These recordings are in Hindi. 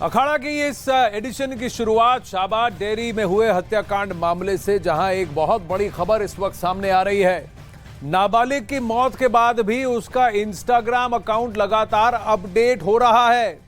अखाड़ा की इस एडिशन की शुरुआत शाहबाद डेयरी में हुए हत्याकांड मामले से, जहां एक बहुत बड़ी खबर इस वक्त सामने आ रही है। नाबालिग की मौत के बाद भी उसका इंस्टाग्राम अकाउंट लगातार अपडेट हो रहा है।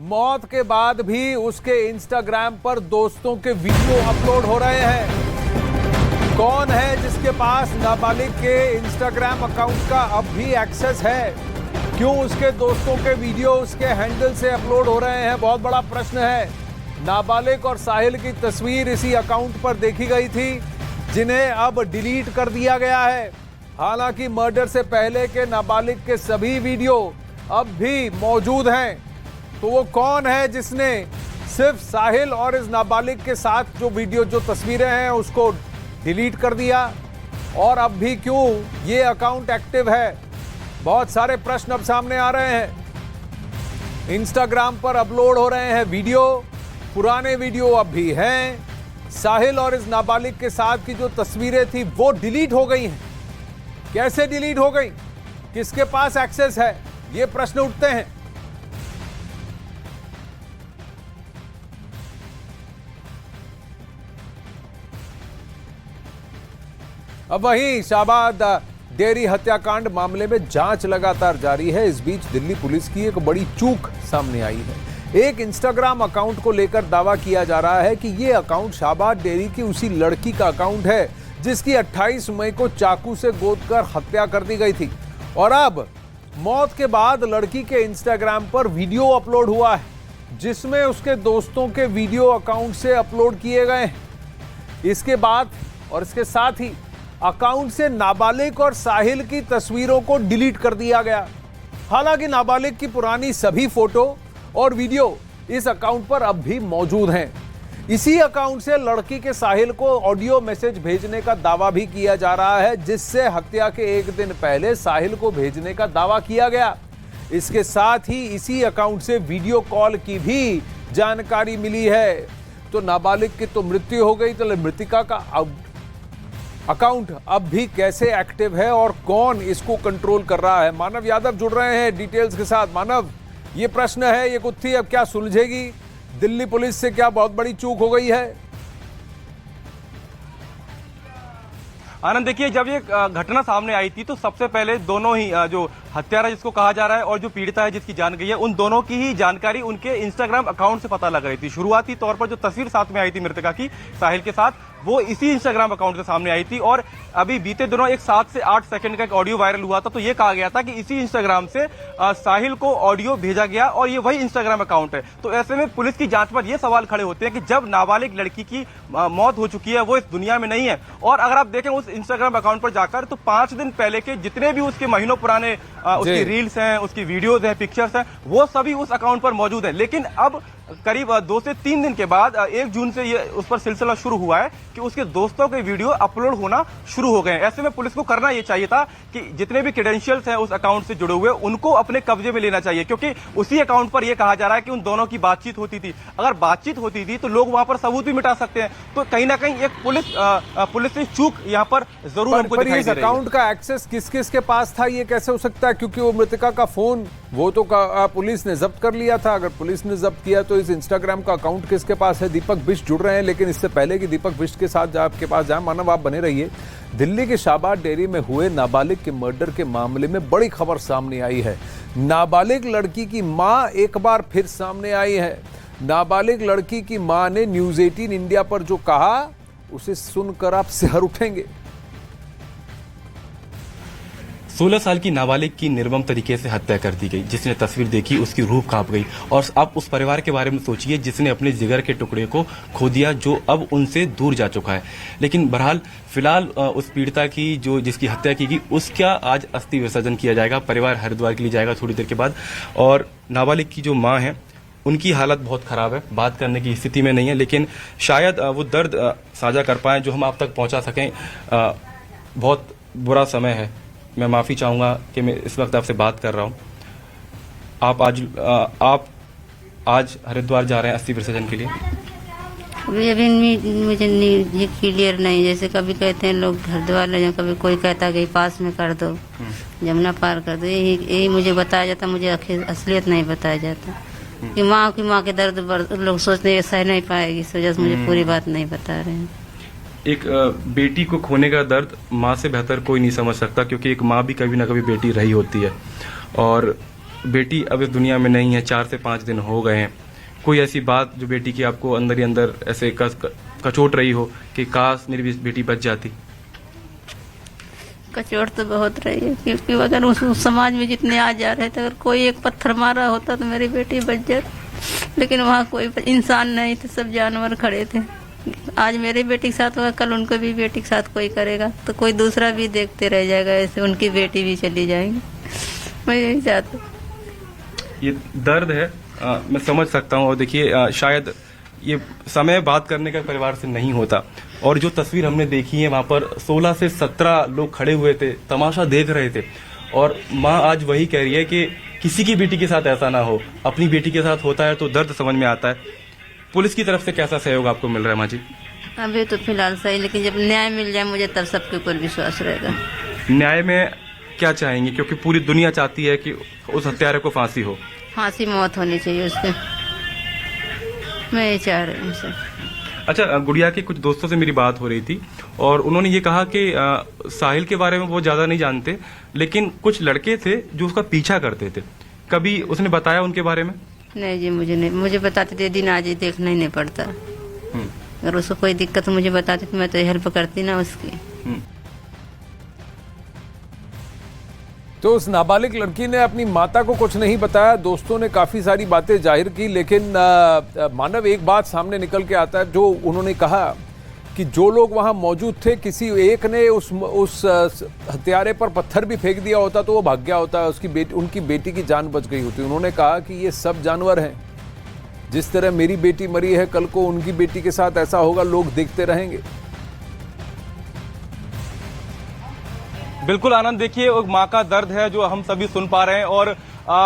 मौत के बाद भी उसके इंस्टाग्राम पर दोस्तों के वीडियो अपलोड हो रहे हैं। कौन है जिसके पास नाबालिग के इंस्टाग्राम अकाउंट का अब भी एक्सेस है? क्यों उसके दोस्तों के वीडियो उसके हैंडल से अपलोड हो रहे हैं? बहुत बड़ा प्रश्न है। नाबालिग और साहिल की तस्वीर इसी अकाउंट पर देखी गई थी, जिन्हें अब डिलीट कर दिया गया है। हालांकि मर्डर से पहले के नाबालिग के सभी वीडियो अब भी मौजूद हैं। तो वो कौन है जिसने सिर्फ साहिल और इस नाबालिग के साथ जो वीडियो, जो तस्वीरें हैं, उसको डिलीट कर दिया? और अब भी क्यों ये अकाउंट एक्टिव है? बहुत सारे प्रश्न अब सामने आ रहे हैं। इंस्टाग्राम पर अपलोड हो रहे हैं वीडियो, पुराने वीडियो अब भी हैं। साहिल और इस नाबालिग के साथ की जो तस्वीरें थी वो डिलीट हो गई हैं। कैसे डिलीट हो गई? किसके पास एक्सेस है? ये प्रश्न उठते हैं। अब वहीं शाहबाद डेयरी हत्याकांड मामले में जांच लगातार जारी है। इस बीच दिल्ली पुलिस की एक बड़ी चूक सामने आई है। एक इंस्टाग्राम अकाउंट को लेकर दावा किया जा रहा है कि यह अकाउंट शाहबाद डेयरी की उसी लड़की का अकाउंट है जिसकी 28 मई को चाकू से गोदकर हत्या कर दी गई थी। और अब मौत के बाद लड़की के इंस्टाग्राम पर वीडियो अपलोड हुआ है, जिसमें उसके दोस्तों के वीडियो अकाउंट से अपलोड किए गए हैं। इसके बाद और इसके साथ ही अकाउंट से नाबालिग और साहिल की तस्वीरों को डिलीट कर दिया गया। हालांकि नाबालिग की पुरानी सभी फोटो और वीडियो इस अकाउंट पर अब भी मौजूद हैं। इसी अकाउंट से लड़की के साहिल को ऑडियो मैसेज भेजने का दावा भी किया जा रहा है, जिससे हत्या के एक दिन पहले साहिल को भेजने का दावा किया गया। इसके साथ ही इसी अकाउंट से वीडियो कॉल की भी जानकारी मिली है। तो नाबालिग की तो मृत्यु हो गई, तो मृतिका का अकाउंट अब भी कैसे एक्टिव है और कौन इसको कंट्रोल कर रहा है? मानव यादव जुड़ रहे हैं डिटेल्स के साथ। मानव, ये प्रश्न है, ये गुत्थी अब क्या सुलझेगी? दिल्ली पुलिस से क्या बहुत बड़ी चूक हो गई है? आनंद, देखिए, जब ये घटना सामने आई थी तो सबसे पहले दोनों ही जो हत्यारा जिसको कहा जा रहा है और जो पीड़िता है जिसकी जान गई है, उन दोनों की ही जानकारी उनके इंस्टाग्राम अकाउंट से पता लग रही थी। शुरुआती तौर पर जो तस्वीर साथ में आई थी मृतका की साहिल के साथ, वो इसी इंस्टाग्राम अकाउंट से सामने आई थी। और अभी बीते दिनों एक 7 से 8 सेकंड का एक ऑडियो वायरल हुआ था, तो ये कहा गया था कि इसी इंस्टाग्राम से साहिल को ऑडियो भेजा गया और ये वही इंस्टाग्राम अकाउंट है। तो ऐसे में पुलिस की जांच पर ये सवाल खड़े होते हैं कि जब नाबालिग लड़की की मौत हो चुकी है, वो इस दुनिया में नहीं है, और अगर आप देखें उस इंस्टाग्राम अकाउंट पर जाकर तो 5 दिन पहले के जितने भी उसके महीनों पुराने उसकी रील्स हैं, उसकी वीडियोज हैं, पिक्चर्स हैं, वो सभी उस अकाउंट पर मौजूद है। लेकिन अब करीब 2 से 3 दिन के बाद 1 जून से ये उस पर सिलसिला शुरू हुआ है कि उसके दोस्तों के वीडियो अपलोड होना शुरू हो गए हैं। ऐसे में पुलिस को करना ये चाहिए था कि जितने भी क्रेडेंशियल्स हैं उस अकाउंट से जुड़े हुए, उनको अपने कब्जे में लेना चाहिए, क्योंकि उसी अकाउंट पर यह कहा जा रहा है कि उन दोनों की बातचीत होती थी। अगर बातचीत होती थी तो लोग वहां पर सबूत भी मिटा सकते हैं। तो कहीं ना कहीं एक पुलिस की चूक यहां पर जरूर हमको दिखाई दे रही है। अकाउंट का एक्सेस किस किस के पास था, ये कैसे हो सकता है? क्योंकि वो मृतका का फोन वो तो पुलिस ने जब्त कर लिया था। अगर पुलिस ने जब्त किया तो इस इंस्टाग्राम का अकाउंट किसके पास है? दीपक बिष्ट जुड़ रहे हैं, लेकिन इससे पहले कि दीपक बिष्ट के साथ आपके पास जाए, मानव आप बने रहिए। दिल्ली के शाहबाद डेयरी में हुए नाबालिग के मर्डर के मामले में बड़ी खबर सामने आई है। नाबालिग लड़की की मां एक बार फिर सामने आई है। नाबालिग लड़की की मां ने न्यूज 18 इंडिया पर जो कहा, उसे सुनकर आप सिहर उठेंगे। 16 साल की नाबालिग की निर्मम तरीके से हत्या कर दी गई। जिसने तस्वीर देखी उसकी रूह कांप गई। और आप उस परिवार के बारे में सोचिए जिसने अपने जिगर के टुकड़े को खो दिया, जो अब उनसे दूर जा चुका है। लेकिन बहरहाल फिलहाल उस पीड़िता की जिसकी हत्या की गई, उसका आज अस्थि विसर्जन किया जाएगा। परिवार हरिद्वार के लिए जाएगा थोड़ी देर के बाद। और नाबालिग की जो माँ है, उनकी हालत बहुत खराब है, बात करने की स्थिति में नहीं है, लेकिन शायद वो दर्द साझा कर पाएं जो हम आप तक पहुंचा सकें। बहुत बुरा समय है। मैं माफ़ी चाहूँगा कि मैं इस वक्त आपसे बात कर रहा हूँ। आप आज हरिद्वार जा रहे हैं अस्थि विसर्जन के लिए? अभी मुझे ये क्लियर नहीं। जैसे कभी कहते हैं लोग हरिद्वार ले जाओ, कभी कोई कहता है कि पास में कर दो, जमुना पार कर दो, यही मुझे बताया जाता, मुझे असलियत नहीं बताया जाता। कि माँ के दर्द लोग सोचते हैं सह नहीं पाएगी, इस वजह से मुझे पूरी बात नहीं बता रहे हैं। एक बेटी को खोने का दर्द माँ से बेहतर कोई नहीं समझ सकता, क्योंकि एक माँ भी कभी ना कभी बेटी रही होती है, और बेटी अब इस दुनिया में नहीं है, 4 से 5 दिन हो गए हैं। कोई ऐसी बात जो बेटी की आपको अंदर ही अंदर ऐसे कचोट रही हो कि काश मेरी बेटी बच जाती? कचोट तो बहुत रही है, क्योंकि अगर उस समाज में जितने आ जा रहे थे, अगर कोई एक पत्थर मारा होता तो मेरी बेटी बच जाती, लेकिन वहाँ कोई इंसान नहीं थे, सब जानवर खड़े थे। आज मेरी बेटी के साथ होगा, कल उनको भी बेटी के साथ कोई करेगा तो कोई दूसरा भी देखते रह जाएगा, ऐसे उनकी बेटी भी चली जाएगी। मैं यही चाहती हूँ। ये दर्द है, मैं समझ सकता हूँ। और देखिए, शायद ये समय बात करने का परिवार से नहीं होता, और जो तस्वीर हमने देखी है वहाँ पर 16 से 17 लोग खड़े हुए थे, तमाशा देख रहे थे, और माँ आज वही कह रही है कि किसी की बेटी के साथ ऐसा ना हो। अपनी बेटी के साथ होता है तो दर्द समझ में आता है। पुलिस की तरफ से कैसा सहयोग आपको मिल रहा है माँ जी? अभी तो फिलहाल सही, लेकिन जब न्याय मिल जाए मुझे तब सबके ऊपर विश्वास रहेगा। न्याय में क्या चाहेंगे, क्योंकि पूरी दुनिया चाहती है कि उस हत्यारे को फांसी हो? फांसी मौत होनी चाहिए उसके, मैं ये चाह रही हूँ सर। अच्छा, गुड़िया के कुछ दोस्तों से मेरी बात हो रही थी, और उन्होंने ये कहा कि साहिल के बारे में वो ज्यादा नहीं जानते, लेकिन कुछ लड़के थे जो उसका पीछा करते थे। कभी उसने बताया उनके बारे में? नहीं जी, मुझे नहीं, मुझे बताते थे दिन आज ही देखना ही नहीं पड़ता। अगर उसको कोई दिक्कत मुझे बताती तो मैं तो हेल्प करती ना उसकी। तो उस नाबालिग लड़की ने अपनी माता को कुछ नहीं बताया, दोस्तों ने काफी सारी बातें जाहिर की, लेकिन मानव एक बात सामने निकल के आता है, जो उन्होंने कहा कि जो लोग वहां मौजूद थे, किसी एक ने उस हत्यारे पर पत्थर भी फेंक दिया होता तो वो भाग गया होता, उनकी बेटी की जान बच गई होती। उन्होंने कहा कि ये सब जानवर हैं, जिस तरह मेरी बेटी मरी है, कल को उनकी बेटी के साथ ऐसा होगा, लोग देखते रहेंगे। बिल्कुल आनंद, देखिए माँ का दर्द है जो हम सभी सुन पा रहे हैं, और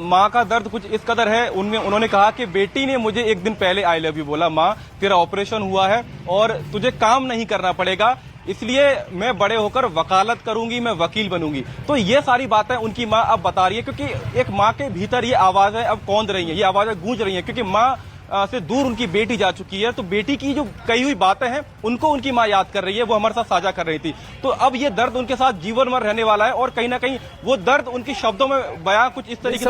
माँ का दर्द कुछ इस कदर है। उन्होंने कहा कि बेटी ने मुझे एक दिन पहले आई लव यू बोला, माँ तेरा ऑपरेशन हुआ है और तुझे काम नहीं करना पड़ेगा, इसलिए मैं बड़े होकर वकालत करूंगी, मैं वकील बनूंगी। तो ये सारी बातें उनकी माँ अब बता रही है, क्योंकि एक माँ के भीतर ये आवाजें अब कौंध रही हैं, ये आवाजें गूंज रही हैं, क्योंकि माँ से दूर उनकी बेटी जा चुकी है। तो बेटी की जो कही हुई बातें हैं उनको उनकी माँ याद कर रही है, वो हमारे साथ साझा कर रही थी। तो अब ये दर्द उनके साथ जीवन भर रहने वाला है, और कहीं ना कहीं वो दर्द उनकी शब्दों में बयां कुछ इस तरीके से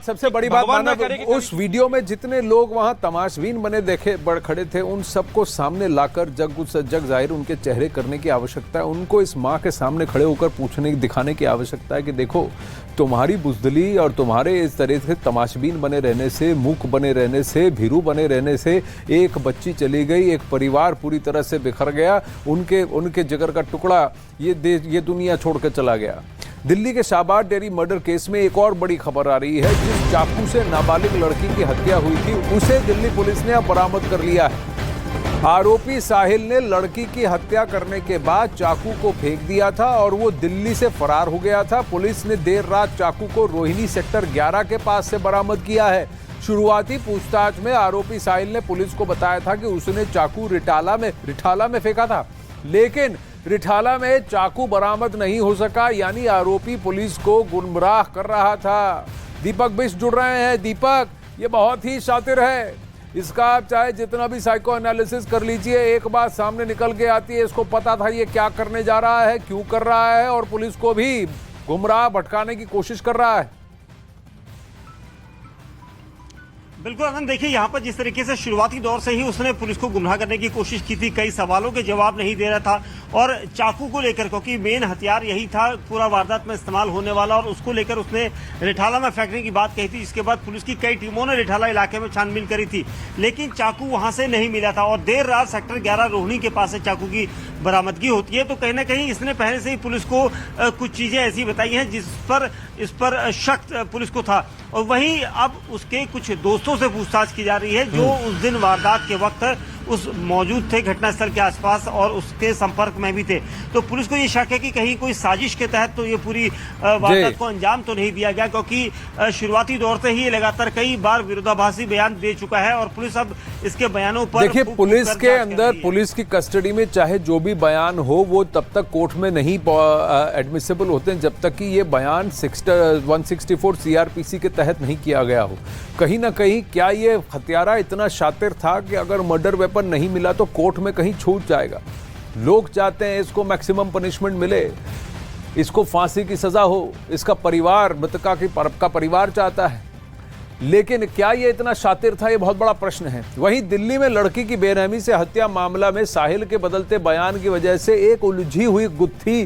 सबसे बड़ी बात मानव, उस वीडियो में जितने लोग वहां तमाशबीन बने देखे बड़ खड़े थे, उन सबको सामने लाकर जग जाहिर उनके चेहरे करने की आवश्यकता है। उनको इस माँ के सामने खड़े होकर दिखाने की आवश्यकता है कि देखो, तुम्हारी बुजदली और तुम्हारे इस तरह से तमाशबीन बने रहने से, मूक बने रहने से, भीरू बने रहने से एक बच्ची चली गई, एक परिवार पूरी तरह से बिखर गया, उनके जिगर का टुकड़ा ये दुनिया छोड़कर चला गया। दिल्ली के शाहबाद डेयरी मर्डर केस में एक और बड़ी खबर आ रही है। जिस चाकू से नाबालिग लड़की की हत्या हुई थी, उसे दिल्ली पुलिस ने अब बरामद कर लिया है। आरोपी साहिल ने लड़की की हत्या करने के बाद चाकू को फेंक दिया था और वो दिल्ली से फरार हो गया था। पुलिस ने देर रात चाकू को रोहिणी सेक्टर 11 के पास से बरामद किया है। शुरुआती पूछताछ में आरोपी साहिल ने पुलिस को बताया था कि उसने चाकू रिठाला में फेंका था, लेकिन रिठाला में चाकू बरामद नहीं हो सका, यानी आरोपी पुलिस को गुमराह कर रहा था। दीपक बिष्ट जुड़ रहे हैं। दीपक, ये बहुत ही शातिर है, इसका आप चाहे जितना भी साइको एनालिसिस कर लीजिए, एक बात सामने निकल के आती है, इसको पता था ये क्या करने जा रहा है, क्यों कर रहा है, और पुलिस को भी गुमराह भटकाने की कोशिश कर रहा है। बिल्कुल आनंद, देखिए यहाँ पर जिस तरीके से शुरुआती दौर से ही उसने पुलिस को गुमराह करने की कोशिश की थी, कई सवालों के जवाब नहीं दे रहा था, और चाकू को लेकर, क्योंकि मेन हथियार यही था पूरा वारदात में इस्तेमाल होने वाला, और उसको लेकर उसने रिठाला में फेंकने की बात कही थी। जिसके बाद पुलिस की कई टीमों ने रिठाला इलाके में छानबीन करी थी, लेकिन चाकू वहां से नहीं मिला था, और देर रात सेक्टर 11 रोहिणी के पास से चाकू की बरामदगी होती है। तो कहीं ना कहीं इसने पहले से ही पुलिस को कुछ चीजें ऐसी बताई हैं इस पर शक पुलिस को था, और वहीं अब उसके कुछ दोस्तों से पूछताछ की जा रही है जो उस दिन वारदात के वक्त उस मौजूद थे घटनास्थल के आसपास और उसके संपर्क में भी थे। तो पुलिस को ये शक है कि कहीं कोई साजिश के तहत तो ये पूरी वारदात को अंजाम तो नहीं दिया गया, क्योंकि शुरुआती दौर से ही लगातार कई बार विरोधाभासी बयान दे चुका है और पुलिस अब इसके बयानों पर देखिए, पुलिस के अंदर, पुलिस की कस्टडी में चाहे जो भी बयान हो वो तब तक कोर्ट में नहीं एडमिसिबल होते हैं जब तक कि ये बयान 164 सीआरपीसी के तहत नहीं किया गया हो। कहीं ना कहीं क्या ये हत्यारा इतना शातिर था कि अगर मर्डर वेपन नहीं मिला तो कोर्ट में कहीं छूट जाएगा? लोग चाहते हैं इसको मैक्सिमम पनिशमेंट मिले, इसको फांसी की सजा हो, इसका परिवार, मृतका का परिवार चाहता है, लेकिन क्या ये इतना शातिर था, ये बहुत बड़ा प्रश्न है। वहीं दिल्ली में लड़की की बेरहमी से हत्या मामला में साहिल के बदलते बयान की वजह से एक उलझी हुई गुत्थी